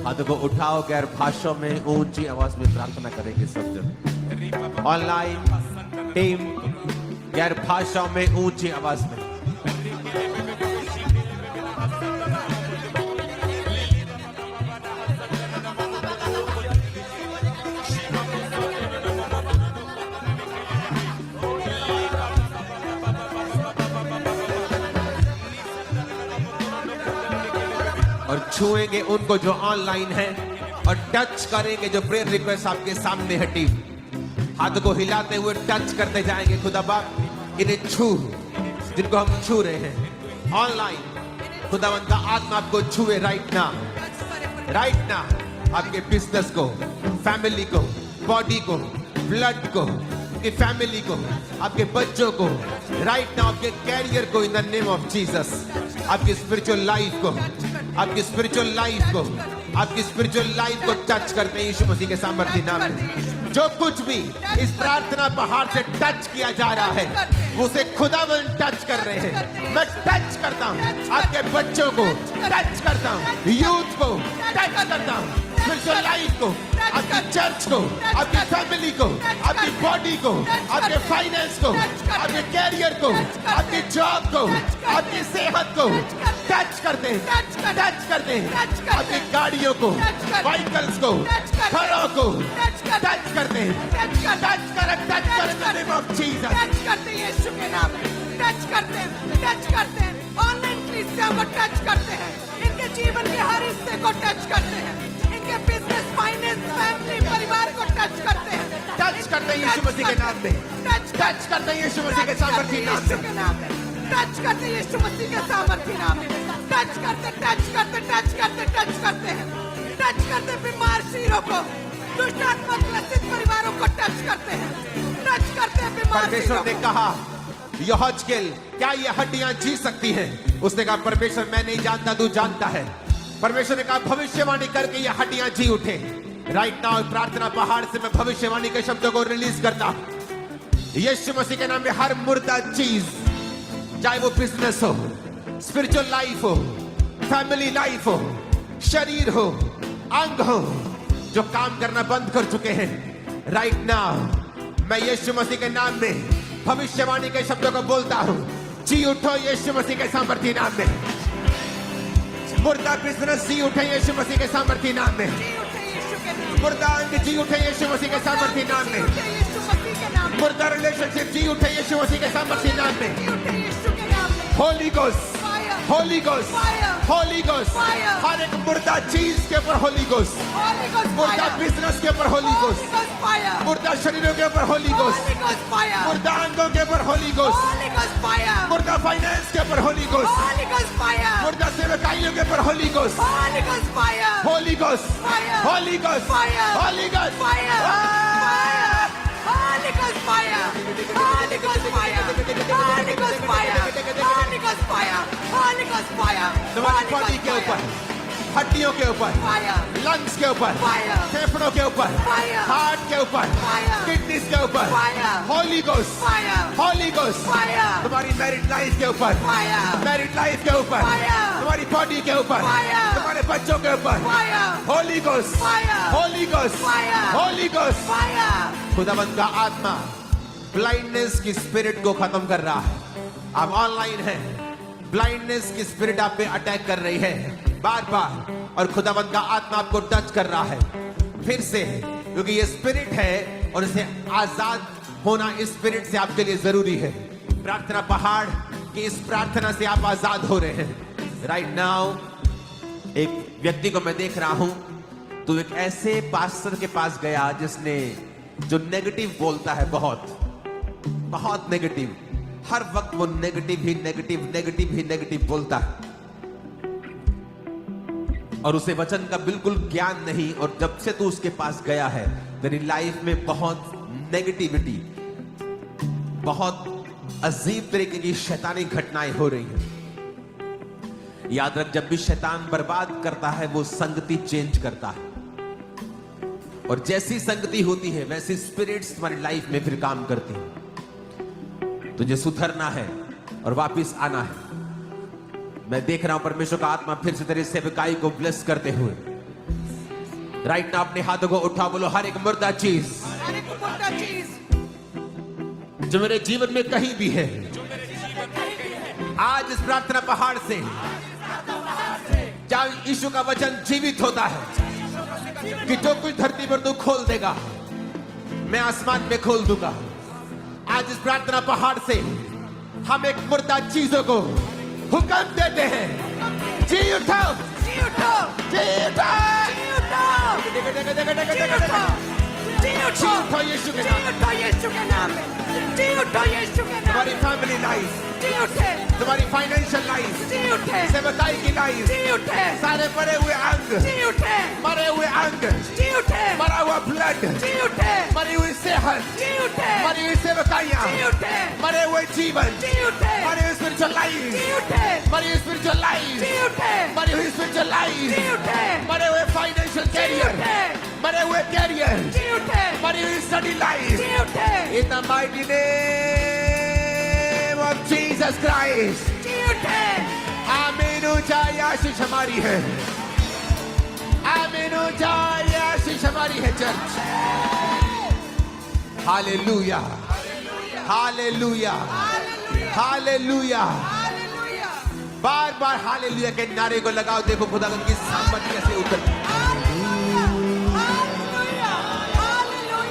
हाथों को उठाओ, गैर भाषाओं में ऊंची आवाज में प्रार्थना करेंगे सब जन। ऑनलाइन टीम गैर भाषाओं में ऊंची आवाज में। और छुएंगे उनको जो ऑनलाइन है और टच करेंगे जो प्रेयर रिक्वेस्ट आपके सामने है। टीम हाथ को हिलाते हुए टच करते जाएंगे। खुदा बाप इन्हें छू, जिनको हम छू रहे हैं ऑनलाइन, खुदावंद का आत्मा आपको छुए राइट ना, राइट ना। आपके बिजनेस को, फैमिली को, बॉडी को, ब्लड को, आपकी फैमिली को, आपके बच्चों को राइट ना, आपके कैरियर को in the name of Jesus, आपकी स्पिरिचुअल लाइफ को, आपकी स्पिरिचुअल लाइफ को, आपकी स्पिरिचुअल लाइफ को टच करते हैं यीशु मसीह के सामर्थ्य नाम में। जो कुछ भी इस प्रार्थना पहाड़ से टच किया जा रहा है उसे खुदावंद टच कर रहे हैं। मैं टच करता हूँ आपके बच्चों को, टच करता हूँ यूथ को, टच करता हूँ स्पिरिचुअल लाइफ को, आपकी चर्च को, आपकी फैमिली को, आपकी बॉडी को, आपके फाइनेंस को, आपके कैरियर को, आपकी जॉब को, आपकी सेहत को टच करते हैं, टच करते हैं। आपकी गाड़ियों को, व्हीकल्स को, घरों को टच करते हैं। टच कर जीसस, टच करते हैं यीशु के नाम में, टच करते हैं, टच करते हैं। ऑनलाइन क्रिश्चियन को टच करते हैं, इनके जीवन के हर हिस्से को टच करते हैं, इनके बिजनेस, फाइनेंस, फैमिली, परिवार को टच करते हैं। टच करते हैं यीशु मसीह के नाम में, टच करते हैं यीशु मसीह के सामर्थ्य नाम में, टच करते हैं यीशु मसीह के सामर्थ्य नाम में, टच करते, टच करते, टच करते, टच करते हैं, टच करते बीमार सिरों को, दुष्ट आत्मा ग्रसित परिवारों को टच करते हैं बीमार परमेश्वर ने कहा, यहोजकेल, क्या ये हड्डियां जी सकती हैं? उसने कहा, परमेश्वर मैं नहीं जानता, तू जानता है। परमेश्वर ने कहा, भविष्यवाणी करके ये हड्डियां जी उठे। राइट नाउ प्रार्थना पहाड़ से मैं भविष्यवाणी के शब्दों को रिलीज करता हूं। यीशु मसीह के नाम में हर मुर्दा चीज, चाहे वो बिजनेस हो, स्पिरिचुअल लाइफ हो, फैमिली लाइफ हो, शरीर हो, अंग हो, जो काम करना बंद कर चुके हैं, राइट नाउ मैं यीशु मसीह के नाम में भविष्यवाणी के शब्दों को बोलता हूं। जी उठो यीशु मसीह के सामर्थी नाम में। मुर्दा बिजनेस जी उठे यीशु मसीह के सामर्थी नाम में। मुर्दा अंग जी उठे यीशु मसीह के सामर्थी नाम में। मुर्दा रिलेशनशिप जी उठे यीशु मसीह के सामर्थी नाम में। Holy ghost, holy ghost, holy ghost, हर एक मुर्दा चीज के ऊपर होली गोस्ट, मुर्दा बिजनेस के ऊपर होली गोस्ट, मुर्दा शरीरों के ऊपर होली गोस्ट, मुर्दा अंगों के ऊपर होली गोस्ट, मुर्दा फाइनेंस के ऊपर होली गोस्ट, मुर्दा सेवकाइयों के ऊपर Holi ghost, holy ghost, holy ghost, holy ghost, Holy Ghost fire! Holy Ghost fire! Holy Ghost fire! Holy Ghost fire! Holy Ghost fire! तुम्हारी बॉडी के ऊपर, हड्डियों के ऊपर, लंग्स के ऊपर, फेफड़ों के ऊपर, हार्ट के ऊपर, किडनीज के ऊपर, होली गोस्ट, होली गोस्ट, तुम्हारी मैरिड लाइफ के ऊपर, मैरिड लाइफ के ऊपर, तुम्हारी बॉडी के ऊपर, तुम्हारे बच्चों के ऊपर, Holi ghost, holy ghost, holy ghost. खुदावंद का आत्मा ब्लाइंडनेस की स्पिरिट को खत्म कर रहा है। आप ऑनलाइन हैं, ब्लाइंडनेस की स्पिरिट आप पे अटैक कर रही है बार बार, और खुदावंद का आत्मा आपको टच कर रहा है फिर से, क्योंकि ये स्पिरिट है और इसे आजाद होना इस स्पिरिट से आपके लिए जरूरी है। प्रार्थना पहाड़ की इस प्रार्थना से आप आजाद हो रहे हैं। राइट नाउ एक व्यक्ति को मैं देख रहा हूं, तो एक ऐसे पास्टर के पास गया जिसने, जो नेगेटिव बोलता है, बहुत नेगेटिव, हर वक्त वो नेगेटिव ही नेगेटिव, नेगेटिव ही नेगेटिव बोलता है, और उसे वचन का बिल्कुल ज्ञान नहीं। और जब से तू उसके पास गया है, तेरी लाइफ में बहुत नेगेटिविटी, बहुत अजीब तरीके की शैतानी घटनाएं हो रही हैं। याद रख, जब भी शैतान बर्बाद करता है, वो संगति चेंज करता है, और जैसी संगति होती है वैसी स्पिरिट्स तुम्हारी लाइफ में फिर काम करती है। तुझे सुधरना है और वापस आना है। मैं देख रहा हूं परमेश्वर का आत्मा फिर से तेरे सेवकाई को ब्लेस करते हुए। राइट ना अपने हाथों को उठा, बोलो, हर एक मुर्दा चीज जो मेरे जीवन में कहीं भी है, आज इस प्रार्थना पहाड़ से जहां यीशु का वचन जीवित होता है कि जो कुछ धरती पर तू खोल देगा, मैं आसमान में खोल दूंगा। आज इस प्रार्थना पहाड़ से हम एक मुर्दा चीजों को हुक्म देते हैं, जी उठो, जी उठो, जी उठो, जी उठो, जी उठो यीशु के नाम, उठो यीशु के नाम, जी उठो यीशु के नाम। तुम्हारी फैमिली लाइफ जी उठे, तुम्हारी फाइनेंशियल लाइफ जी उठे, सेवकाई की लाइफ जी उठे, सारे मरे हुए अंग जी उठे, मरे हुए अंग जी उठे, मरा हुआ ब्लड जी उठे, मरी हुई सेहत जी उठे, मरी हुई सेवकाइयां जी उठे, मरे हुए जीवन जी उठे, मरी हुई स्पिरिचुअल लाइफ जी उठे, मरी हुई स्पिरिचुअल लाइफ जी उठे, मरी हुई स्पिरिचुअल लाइफ जी उठे, मरे हुए फाइनेंशियल कैरियर, मरे हुए कैरियर जी उठे, मरी हुई स्टडी लाइफ जी उठे, in the mighty name of Jesus Christ जी उठे। आमीन। ऊंचा आशीष हमारी है, आमीन। ऊंचा आशीष हमारी है चर्च। हालेलुया, हालेलुया, हालेलुया। बार बार हालेलुया के नारे को लगाओ, देखो खुदावंद की सामर्थ कैसे उतर।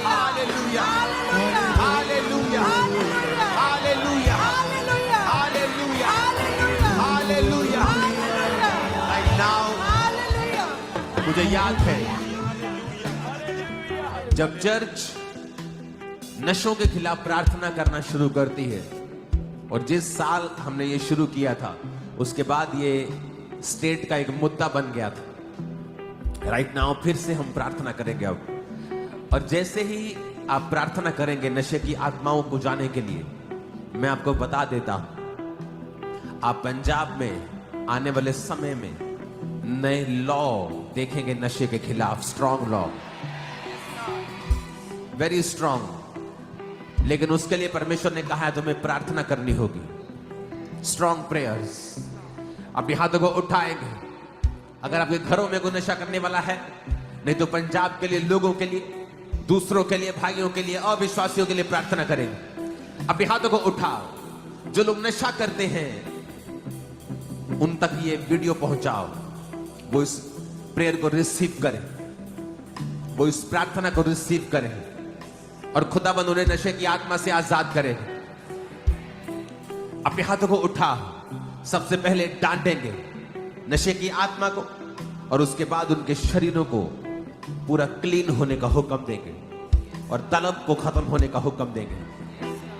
हालेलुया, हालेलुया, हालेलुया, हालेलुया, हालेलुया। राइट नाउ मुझे याद है जब चर्च नशों के खिलाफ प्रार्थना करना शुरू करती है, और जिस साल हमने ये शुरू किया था उसके बाद ये स्टेट का एक मुद्दा बन गया था। राइट नाउ फिर से हम प्रार्थना करेंगे अब और जैसे ही आप प्रार्थना करेंगे नशे की आत्माओं को जाने के लिए, मैं आपको बता देता हूं, आप पंजाब में आने वाले समय में नए लॉ देखेंगे नशे के खिलाफ, स्ट्रॉन्ग लॉ, वेरी स्ट्रॉन्ग। लेकिन उसके लिए परमेश्वर ने कहा है तुम्हें प्रार्थना करनी होगी, स्ट्रॉन्ग प्रेयर्स। अपने हाथों को उठाएंगे। अगर आपके घरों में कोई नशा करने वाला है, नहीं तो पंजाब के लिए, लोगों के लिए, दूसरों के लिए, भाइयों के लिए, अविश्वासियों के लिए प्रार्थना करेंगे। अपने हाथों को उठाओ। जो लोग नशा करते हैं उन तक ये वीडियो पहुंचाओ, वो इस प्रेयर को रिसीव करें, वो इस प्रार्थना को रिसीव करें और खुदाबंद उन्हें नशे की आत्मा से आजाद करे। अपने हाथों को उठा, सबसे पहले डांटेंगे नशे की आत्मा को और उसके बाद उनके शरीरों को पूरा क्लीन होने का हुक्म देंगे और तलब को खत्म होने का हुक्म देंगे।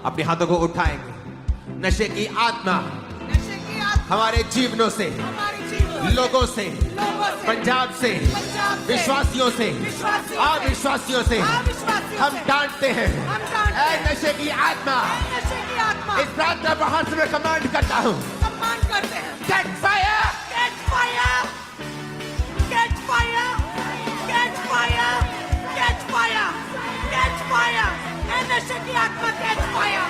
अपने हाथों को उठाएंगे। नशे की आत्मा हमारे जीवनों से, लोगों से, पंजाब से, विश्वासियों से, अविश्वासियों से हम डांटते हैं। ऐ नशे की आत्मा, इस प्रार्थना बाहर से मैं कमांड करता हूँ, get fire, Catch fire! Catch fire! Catch fire! Catch fire! Catch fire! नशे की आत्मा catch fire!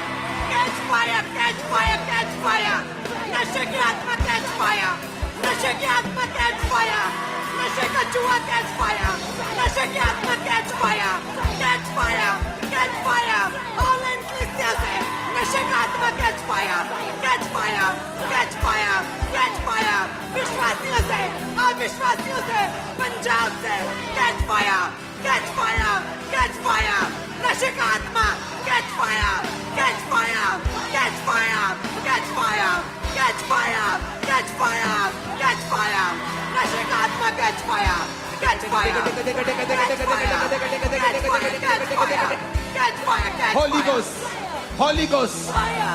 Catch fire! Catch fire! Catch fire! नशे की आत्मा catch fire! नशे की आत्मा catch fire! नशे का जुआ catch fire! नशे की आत्मा catch fire! Catch fire! Catch fire! All Christians है, नशे का आत्मा catch fire! Catch fire! Catch fire! Catch fire! विश्वासियों से, अविश्वासियों से, पंजाब से catch fire! Catch fire! Catch fire! नशे का आत्मा catch fire! Catch fire! Catch fire! Catch fire! Catch fire! Catch fire! Catch fire! नशे का आत्मा catch fire! Catch fire! Catch fire! Catch fire! Catch fire! Holy Ghost, Holy Ghost,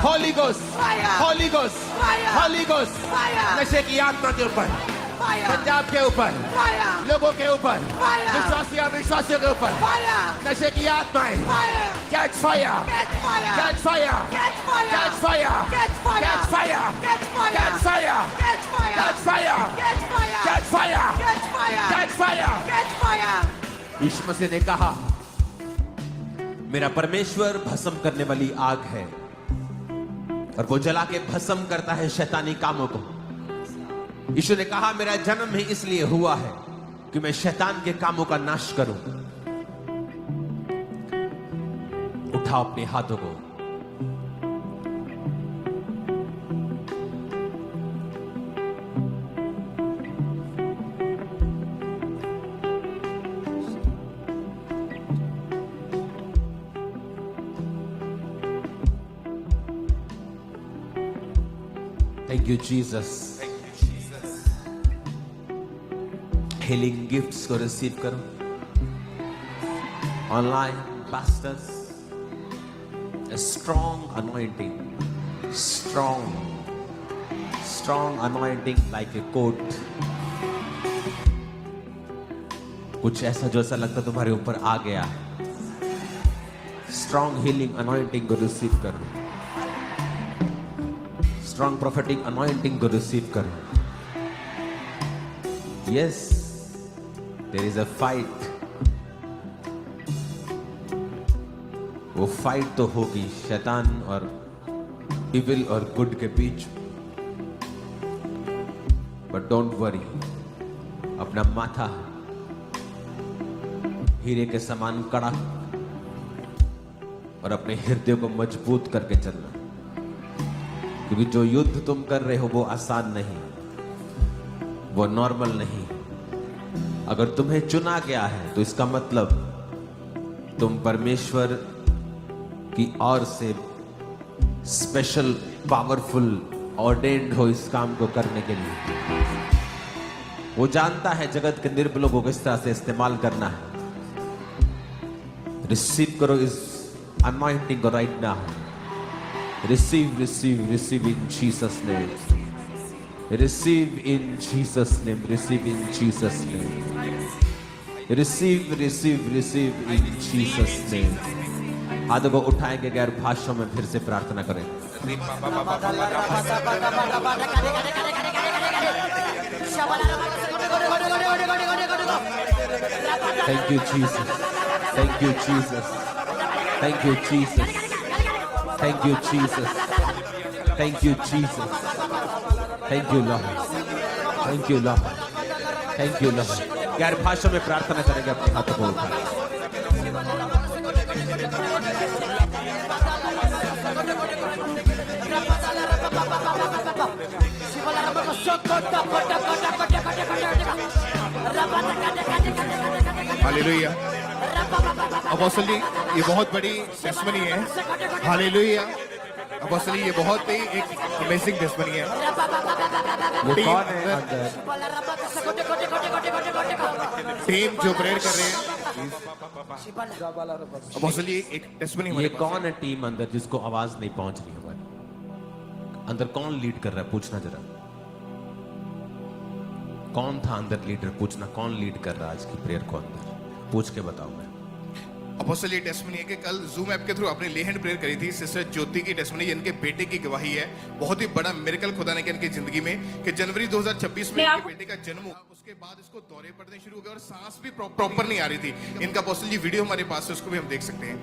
Holy Ghost, Holy Ghost, Holy Ghost, नशे की आत्मा के ऊपर, पंजाब के ऊपर, लोगों के ऊपर, विश्वासियों के ऊपर, नशे की आत्माएं, catch fire, catch fire, catch fire, catch fire, catch fire, catch fire, catch fire, catch fire, catch fire, catch fire, catch fire, catch fire, catch fire, catch fire। यीशु मसीह ने कहा, मेरा परमेश्वर भस्म करने वाली आग है और वो जला के भस्म करता है शैतानी कामों को। यीशु ने कहा, मेरा जन्म ही इसलिए हुआ है कि मैं शैतान के कामों का नाश करूं। उठाओ अपने हाथों को। Thank you, Jesus. Healing gifts को रिसीव करो। Online pastors, a strong anointing, strong anointing like a coat. कुछ ऐसा जो ऐसा लगता तुम्हारे ऊपर आ गया। Strong healing anointing को रिसीव करो। Strong prophetic anointing को रिसीव करो। Yes, there is a fight. वो फाइट तो होगी शैतान और इविल और गुड के बीच। बट डोंट वरी, अपना माथा हीरे के समान कड़ा और अपने हृदय को मजबूत करके चलना, क्योंकि जो युद्ध तुम कर रहे हो वो आसान नहीं, वो नॉर्मल नहीं। अगर तुम्हें चुना गया है तो इसका मतलब तुम परमेश्वर की ओर से स्पेशल, पावरफुल, ऑर्डेन्ड हो इस काम को करने के लिए। वो जानता है जगत के निर्बलों को किस तरह से इस्तेमाल करना है। रिसीव करो इस अनॉइंटिंग को right now. Receive, receive, receive in Jesus' name. Receive in Jesus' name. Receive in Jesus' name. Receive receive receive in Jesus name. हाथों को उठाएंगे, गैर भाषाओं में फिर से प्रार्थना करें। Thank you Jesus, thank you Jesus, thank you Jesus, thank you Jesus, thank you Jesus, thank you Lord, thank you Lord, thank you Lord. गैर भाषाओं में प्रार्थना करेंगे, अपने हाथों को उठाएं। हालेलुया। अपोस्टल जी, ये बहुत बड़ी टेस्टमनी है। हालेलुया। अपोस्टल जी, ये बहुत ही एक अमेजिंग टेस्टमनी है। ये कौन है अंदर? टीम जो प्रेयर कर रहे हैं। अपोस्टल जी, एक टेस्टमनी। ये कौन है टीम अंदर जिसको आवाज नहीं पहुंच रही हमारी? अंदर कौन लीड कर रहा है? पूछना जरा, कौन था अंदर लीडर? पूछना, कौन लीड कर रहा है आज की प्रेयर को? अंदर पूछ के बताओ। मैं अपोस्टल, ये टेस्टमनी है कि कल जूम ऐप के थ्रू आपने ले हैंड प्रेयर करी थी। सिस्टर ज्योति की टेस्टमनी, इनके बेटे की गवाही है। बहुत ही बड़ा मिरेकल खुदा ने किया इनकी जिंदगी में कि जनवरी 2026 में इनके बेटे का जन्म हुआ। उसके बाद इसको दौरे पड़ने शुरू हो गए और सांस भी प्रॉपर नहीं आ रही थी इनका। अपोस्टल जी, वीडियो हमारे पास है, उसको भी हम देख सकते हैं।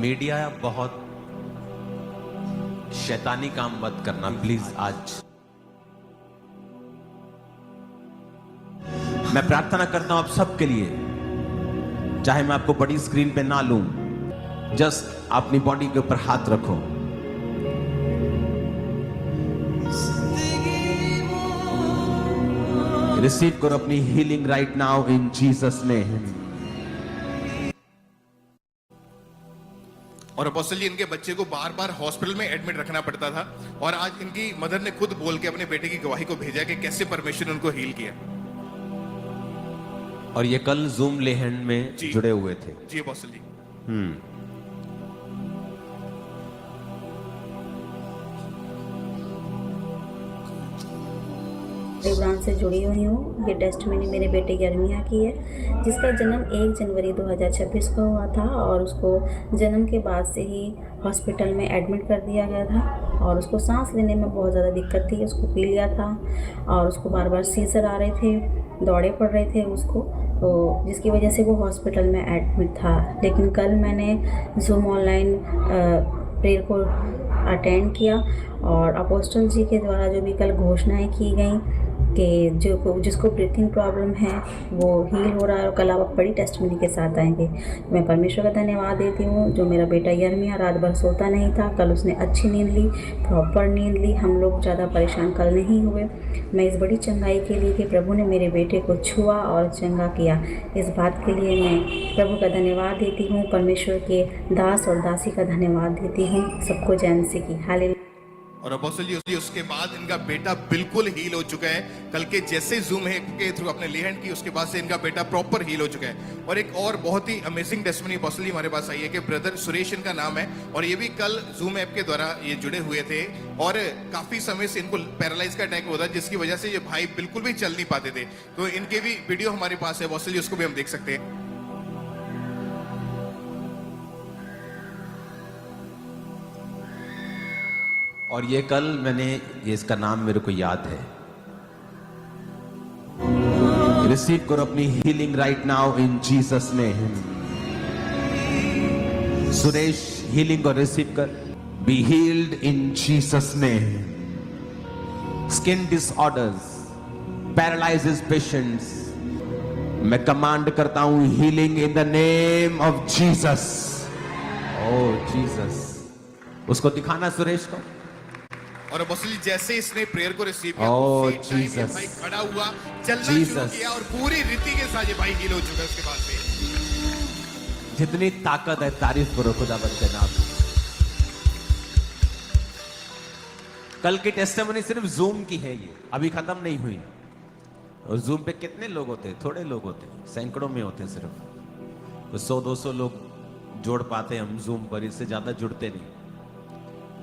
मीडिया बहुत शैतानी काम मत करना प्लीज। आज मैं प्रार्थना करता हूं आप सबके लिए, चाहे मैं आपको बड़ी स्क्रीन पे ना लूं, जस्ट अपनी बॉडी के ऊपर हाथ रखो। रिसीव करो अपनी healing right now in Jesus name. और अपोस्टल जी, इनके बच्चे को बार बार हॉस्पिटल में एडमिट रखना पड़ता था और आज इनकी मदर ने खुद बोल के अपने बेटे की गवाही को भेजा कि कैसे परमेश्वर ने उनको हील किया। और ये कल जूम ले हैंड में जुड़े हुए थे। जी अपोस्टल जी। ब्रांच से जुड़ी हुई हूँ। ये टेस्टमनी मेरे बेटे यर्मिया की है, जिसका जन्म 1 जनवरी 2026 को हुआ था और उसको जन्म के बाद से ही हॉस्पिटल में एडमिट कर दिया गया था और उसको सांस लेने में बहुत ज़्यादा दिक्कत थी। उसको पी लिया था और उसको बार बार सीजर आ रहे थे, दौड़े पड़ रहे थे उसको, तो जिसकी वजह से वो हॉस्पिटल में एडमिट था। लेकिन कल मैंने जूम ऑनलाइन प्रेयर को अटेंड किया और अपोस्टल जी के द्वारा जो भी कल घोषणाएं की गई कि जिसको ब्रीथिंग प्रॉब्लम है वो हील हो रहा है और कल आप बड़ी टेस्टमनी के साथ आएंगे। मैं परमेश्वर का धन्यवाद देती हूँ जो मेरा बेटा यर्मिया रात भर सोता नहीं था, कल उसने अच्छी नींद ली, प्रॉपर नींद ली। हम लोग ज़्यादा परेशान कल नहीं हुए। मैं इस बड़ी चंगाई के लिए कि प्रभु ने मेरे बेटे को छुआ और चंगा किया, इस बात के लिए मैं प्रभु का धन्यवाद देती हूँ। परमेश्वर के दास और दासी का धन्यवाद देती हूँ। सबको जय मसीह की। हालेलुया। और अपोस्टल जी, उसके बाद इनका बेटा बिल्कुल हील हो चुका है। कल के जैसे जूम है के थ्रू अपने ले हैंड की, उसके बाद से इनका बेटा प्रॉपर हील हो चुका है। और एक और बहुत ही अमेजिंग टेस्टमनी अपोस्टल जी हमारे पास आई है कि ब्रदर सुरेश इनका नाम है और ये भी कल जूम ऐप के द्वारा ये जुड़े हुए थे और काफी समय से इनको पैरालाइज का अटैक होता है, जिसकी वजह से ये भाई बिल्कुल भी चल नहीं पाते थे। तो इनके भी वीडियो हमारे पास है अपोस्टल जी, उसको भी हम देख सकते हैं। और ये कल मैंने, ये इसका नाम मेरे को याद है। रिसीव करो अपनी healing right now in Jesus name. Suresh healing को रिसीव कर। Be healed in Jesus name. Skin disorders, paralysis patients, मैं कमांड करता हूं healing in the name of Jesus. Oh Jesus. उसको दिखाना सुरेश को। और अपोस्टल जी, जैसे इसने प्रेयर को रिसीव किया, ओह उसी टाइम ये जीसस, भाई खड़ा हुआ, चलना शुरू किया और पूरी रीति के साथ ये भाई हील हो चुका है उसके बाद से। जितनी ताकत है तारीफ करो खुदावंद के नाम। कल की टेस्टिमनी सिर्फ जूम की है, ये अभी खत्म नहीं हुई। और जूम पे कितने लोग होते? थोड़े लोग होते, सैकड़ों में होते सिर्फ। तो 100-200 लोग जोड़ पाते हम जूम पर, इससे ज्यादा जुड़ते नहीं।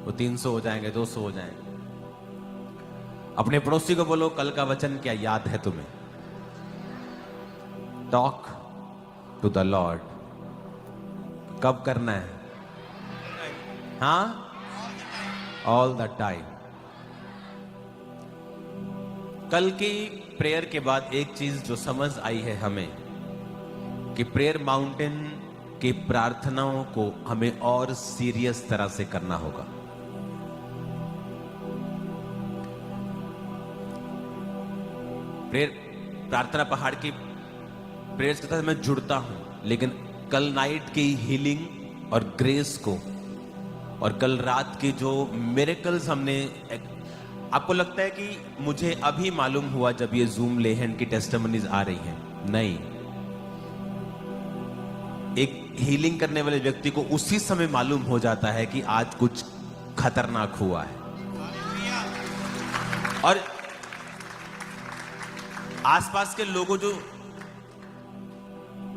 वो 300 हो जाएंगे, 200 हो जाएंगे। अपने पड़ोसी को बोलो, कल का वचन क्या याद है तुम्हें? Talk to the lord. कब करना है? हाँ, ऑल द टाइम। कल की प्रेयर के बाद एक चीज जो समझ आई है हमें, कि प्रेयर माउंटेन की प्रार्थनाओं को हमें और सीरियस तरह से करना होगा। प्रेयर प्रार्थना पहाड़ की प्रेयर्स के साथ मैं जुड़ता हूं, लेकिन कल नाइट की हीलिंग और ग्रेस को और कल रात के जो मिरेकल्स हमने, आपको लगता है कि मुझे अभी मालूम हुआ जब ये जूम लेहन की टेस्टिमनीज आ रही हैं? नहीं, एक हीलिंग करने वाले व्यक्ति को उसी समय मालूम हो जाता है कि आज कुछ खतरनाक हुआ है। और आसपास के लोगों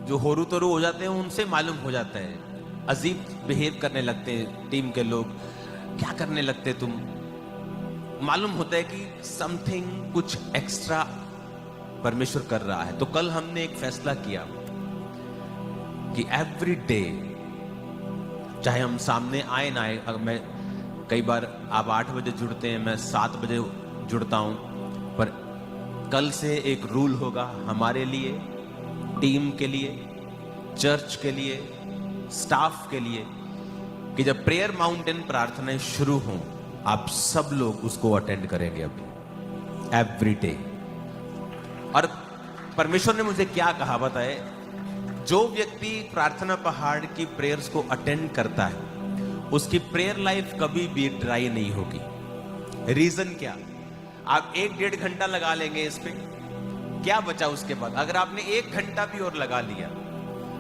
जो होरू तोरू हो जाते हैं, उनसे मालूम हो जाता है। अजीब बिहेव करने लगते हैं टीम के लोग, क्या करने लगते तुम? मालूम होता है कि समथिंग, कुछ एक्स्ट्रा परमेश्वर कर रहा है। तो कल हमने एक फैसला किया कि एवरी डे, चाहे हम सामने आए ना आए, मैं कई बार आप 8 बजे जुड़ते हैं, मैं 7 बजे जुड़ता हूं, पर कल से एक रूल होगा हमारे लिए, टीम के लिए, चर्च के लिए, स्टाफ के लिए, कि जब प्रेयर माउंटेन प्रार्थनाएं शुरू हों, आप सब लोग उसको अटेंड करेंगे अभी, एवरी डे। और परमेश्वर ने मुझे क्या कहा बताए? जो व्यक्ति प्रार्थना पहाड़ की प्रेयर्स को अटेंड करता है, उसकी प्रेयर लाइफ कभी भी ड्राई नहीं होगी। रीजन क्या? आप 1-1.5 घंटा लगा लेंगे इस पे, क्या बचा उसके बाद? अगर आपने 1 घंटा भी और लगा लिया,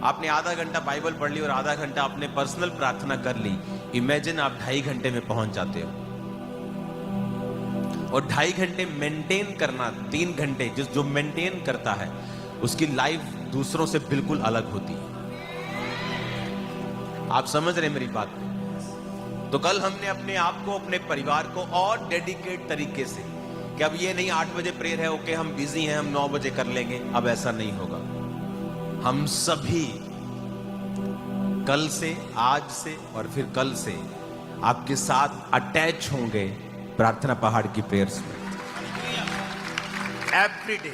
आपने आधा घंटा बाइबल पढ़ ली और आधा घंटा आपने पर्सनल प्रार्थना कर ली, इमेजिन आप 2.5 घंटे में पहुंच जाते हो। और 2.5 घंटे मेंटेन करना, 3 घंटे जो मेंटेन करता है, उसकी लाइफ दूसरों से बिल्कुल अलग होती है। आप समझ रहे मेरी बात? तो कल हमने अपने आप को, अपने परिवार को और डेडिकेट तरीके से, कि अब ये नहीं 8 बजे प्रेयर है, ओके हम बिजी हैं, हम 9 बजे कर लेंगे, अब ऐसा नहीं होगा। हम सभी कल से, आज से और फिर कल से आपके साथ अटैच होंगे प्रार्थना पहाड़ की प्रेयर्स में। एवरी डे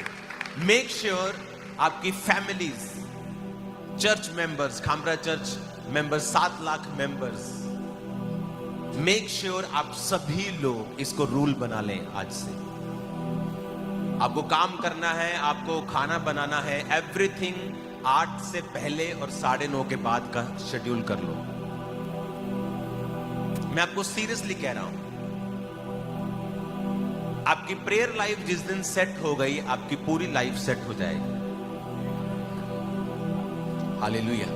मेक श्योर आपकी families, church members, Khamra church members, 7 lakh members, make sure आप सभी लोग इसको रूल बना लें आज से। आपको काम करना है, आपको खाना बनाना है, एवरीथिंग 8 से पहले और 9:30 के बाद का शेड्यूल कर लो। मैं आपको सीरियसली कह रहा हूं, आपकी प्रेयर लाइफ जिस दिन सेट हो गई, आपकी पूरी लाइफ सेट हो जाएगी। हालेलुया।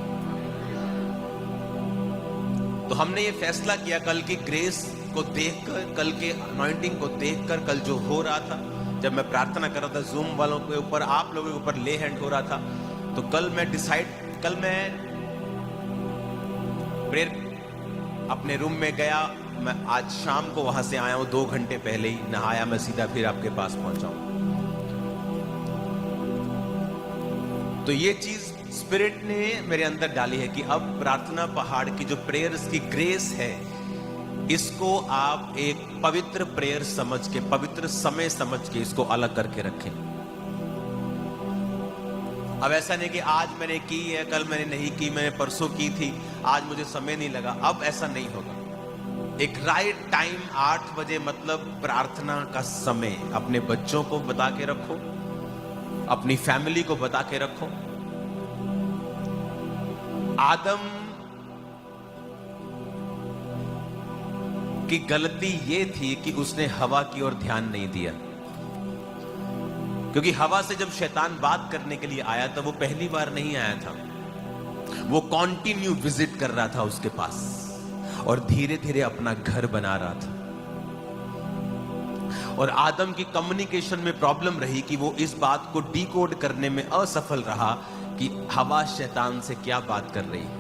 तो हमने ये फैसला किया, कल की ग्रेस को देखकर, कल के अनॉइंटिंग को देखकर, कल जो हो रहा था, जब मैं प्रार्थना कर रहा था जूम वालों के ऊपर, आप लोगों के ऊपर ले हैंड हो रहा था, तो कल मैं प्रेयर अपने रूम में गया। मैं आज शाम को वहां से आया हूं, 2 घंटे पहले ही नहाया, मैं सीधा फिर आपके पास पहुंचा हूं। तो ये चीज स्पिरिट ने मेरे अंदर डाली है कि अब प्रार्थना पहाड़ की जो प्रेयर्स की ग्रेस है, इसको आप एक पवित्र प्रेयर समझ के, पवित्र समय समझ के इसको अलग करके रखें। अब ऐसा नहीं कि आज मैंने की है, कल मैंने नहीं की, मैंने परसों की थी, आज मुझे समय नहीं लगा। अब ऐसा नहीं होगा। एक राइट टाइम 8 बजे, मतलब प्रार्थना का समय, अपने बच्चों को बता के रखो, अपनी फैमिली को बता के रखो। आदम की गलती ये थी कि उसने हवा की ओर ध्यान नहीं दिया, क्योंकि हवा से जब शैतान बात करने के लिए आया तो वो पहली बार नहीं आया था, वो कॉन्टिन्यू विजिट कर रहा था उसके पास और धीरे धीरे अपना घर बना रहा था। और आदम की कम्युनिकेशन में प्रॉब्लम रही कि वो इस बात को डिकोड करने में असफल रहा कि हवा शैतान से क्या बात कर रही है।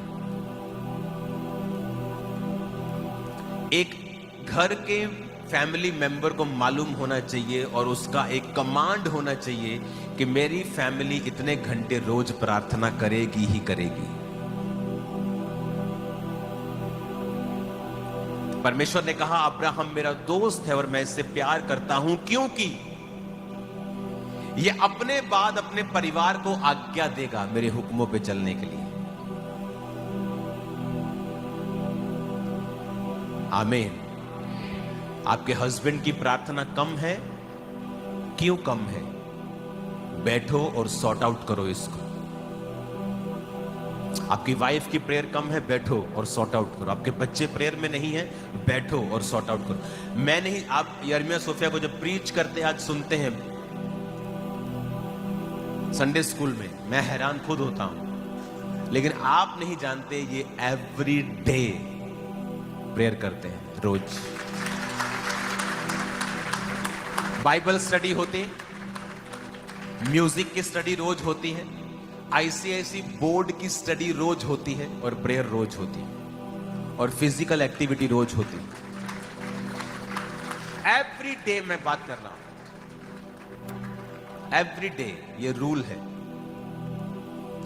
एक घर के फैमिली मेंबर को मालूम होना चाहिए और उसका एक कमांड होना चाहिए कि मेरी फैमिली इतने घंटे रोज प्रार्थना करेगी ही करेगी। परमेश्वर ने कहा अब्राहम मेरा दोस्त है और मैं इससे प्यार करता हूं क्योंकि ये अपने बाद अपने परिवार को आज्ञा देगा मेरे हुक्मों पे चलने के लिए। आमीन। आपके हस्बैंड की प्रार्थना कम है, क्यों कम है? बैठो और सॉर्ट आउट करो इसको। आपकी वाइफ की प्रेयर कम है, बैठो और सॉर्ट आउट करो। आपके बच्चे प्रेयर में नहीं है, बैठो और सॉर्ट आउट करो। मैं नहीं, आप यर्मिया सोफिया को जब प्रीच करते आज सुनते हैं संडे स्कूल में, मैं हैरान खुद होता हूं, लेकिन आप नहीं जानते ये एवरी डे प्रेयर करते हैं, रोज। बाइबल स्टडी होती, म्यूजिक की स्टडी रोज होती है, आईसीआईसी बोर्ड की स्टडी रोज होती है और प्रेयर रोज होती है और फिजिकल एक्टिविटी रोज होती है। एवरी डे मैं बात कर रहा हूं, एवरी डे ये रूल है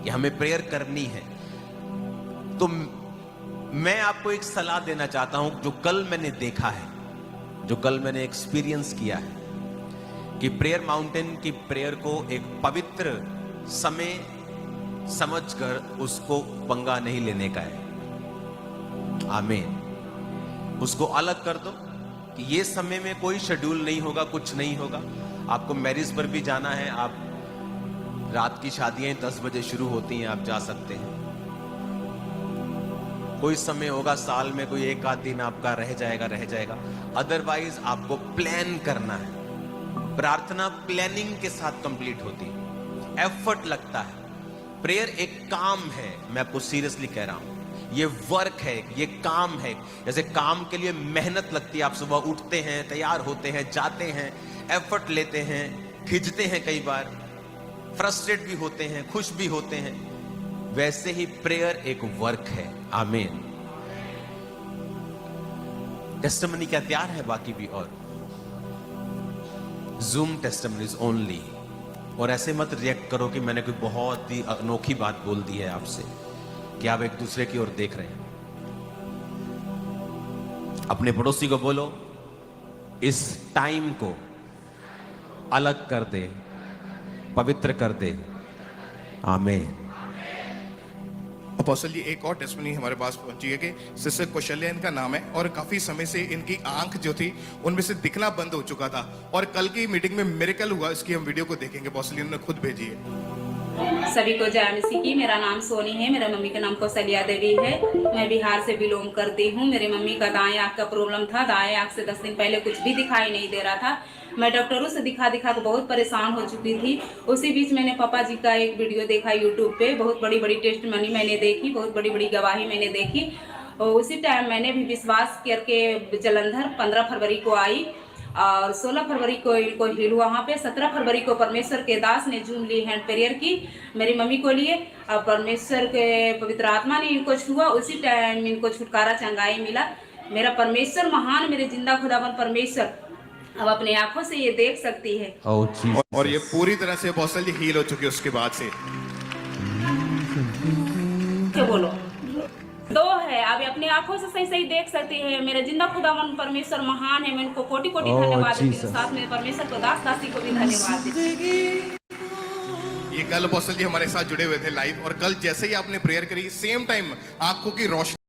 कि हमें प्रेयर करनी है। तो मैं आपको एक सलाह देना चाहता हूं जो कल मैंने देखा है, जो कल मैंने एक्सपीरियंस किया है, कि प्रेयर माउंटेन की प्रेयर को एक पवित्र समय समझकर उसको पंगा नहीं लेने का है। आमीन। उसको अलग कर दो कि ये समय में कोई शेड्यूल नहीं होगा, कुछ नहीं होगा। आपको मैरिज पर भी जाना है, आप रात की शादियां 10 बजे शुरू होती हैं, आप जा सकते हैं। कोई समय होगा साल में, कोई एक आध दिन आपका रह जाएगा। अदरवाइज आपको प्लान करना है। प्रार्थना प्लानिंग के साथ कंप्लीट होती है, एफर्ट लगता है। प्रेयर एक काम है, मैं आपको सीरियसली कह रहा हूं, ये वर्क है, ये काम है। जैसे काम के लिए मेहनत लगती है, आप सुबह उठते हैं, तैयार होते हैं, जाते हैं, एफर्ट लेते हैं, खिंचते हैं, कई बार फ्रस्ट्रेट भी होते हैं, खुश भी होते हैं। वैसे ही प्रेयर एक वर्क है। आमीन। टेस्टिमनी क्या तैयार है बाकी भी, और जूम टेस्टिमनीज ओनली। और ऐसे मत रिएक्ट करो कि मैंने कोई बहुत ही अनोखी बात बोल दी है आपसे, कि आप एक दूसरे की ओर देख रहे हैं। अपने पड़ोसी को बोलो इस टाइम को अलग कर दे, पवित्र कर दे। आमीन। अपोस्टल जी, एक और टेस्टिमनी हमारे पास पहुंची है कि सिस्टर कौशल्या इनका नाम है और काफी समय से इनकी आंख जो थी उनमें से दिखना बंद हो चुका था, और कल की मीटिंग में मिरेकल हुआ। इसकी हम वीडियो को देखेंगे, अपोस्टल जी ने खुद भेजी है। सभी को जय मसीह की। मेरा नाम सोनी है, मेरा मम्मी का नाम कौशल्या देवी है। मैं बिहार से बिलोंग करती हूँ। मेरी मम्मी का दाएं आंख का प्रॉब्लम था। दाएं आंख से 10 दिन पहले कुछ भी दिखाई नहीं दे रहा था। मैं डॉक्टरों से दिखा के बहुत परेशान हो चुकी थी। उसी बीच मैंने पापा जी का एक वीडियो देखा यूट्यूब पे। बहुत बड़ी टेस्टिमनी मैंने देखी, बहुत बड़ी गवाही मैंने देखी। और उसी टाइम मैंने भी विश्वास करके जलंधर 15 फरवरी को आई और 16 फरवरी को इनको हील हुआ वहाँ पे। 17 फरवरी को परमेश्वर के दास ने जूम ली हैंड प्रेयर की मेरी मम्मी को लिए, और परमेश्वर के पवित्र आत्मा ने इनको छुआ। उसी टाइम इनको छुटकारा चंगाई मिला। मेरा परमेश्वर महान, मेरे जिंदा खुदावन परमेश्वर अब अपने आंखों से ये देख सकती है। और ये पूरी तरह से अपोस्टल जी हील हो चुकी है उसके बाद से। क्या बोलो, 2 है, आप अपने आंखों से सही देख सकती है। मेरा जिंदा खुदावन परमेश्वर महान है। मैं इनको कोटि धन्यवाद देती हूँ। साथ में परमेश्वर को दासी को भी धन्यवाद देती हूँ। ये कल अपोस्टल जी हमारे साथ जुड़े हुए थे लाइव, और कल जैसे ही आपने प्रेयर करी, सेम टाइम आंखों की रोशनी